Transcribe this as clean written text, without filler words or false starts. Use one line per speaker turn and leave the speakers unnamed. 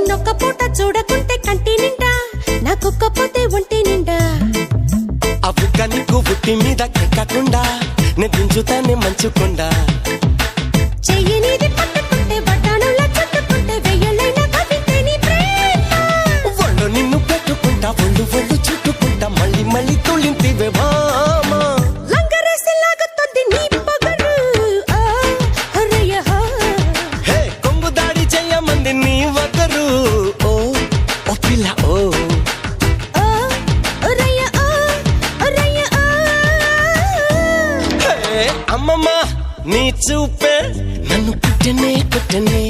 నిన్నొక్క పూట చూడకుంటే కంటి నిండా నాకొక్కపోతే ఒంటి నిండా
అవి కనుకు బుట్టి మీద కెక్కకుండా నేను దించుతానే మంచుకుండా
చెయ్యనిది పట్టుకుంటే బట్టానులా చుట్టుకుంటే వెయ్యలైనా కవితే నీ ప్రేమ
ఒళ్ళు నిన్ను పెట్టుకుంటా ఒళ్ళు ఒళ్ళు చుట్టుకుంటా మళ్ళీ మళ్ళీ తొలింతివే భామా
లంగరేసి లాగుతుంది నీ పొగరు హొరయ్య
హే కొంగు దాడి చెయ్యమంది నీ వగరు ఓ ఓ పిల్ల ఓ
హొరయ్య హొరయ్య
హే అమ్మమ్మ నీ చూపే నన్ను కుట్టనే కుట్టనే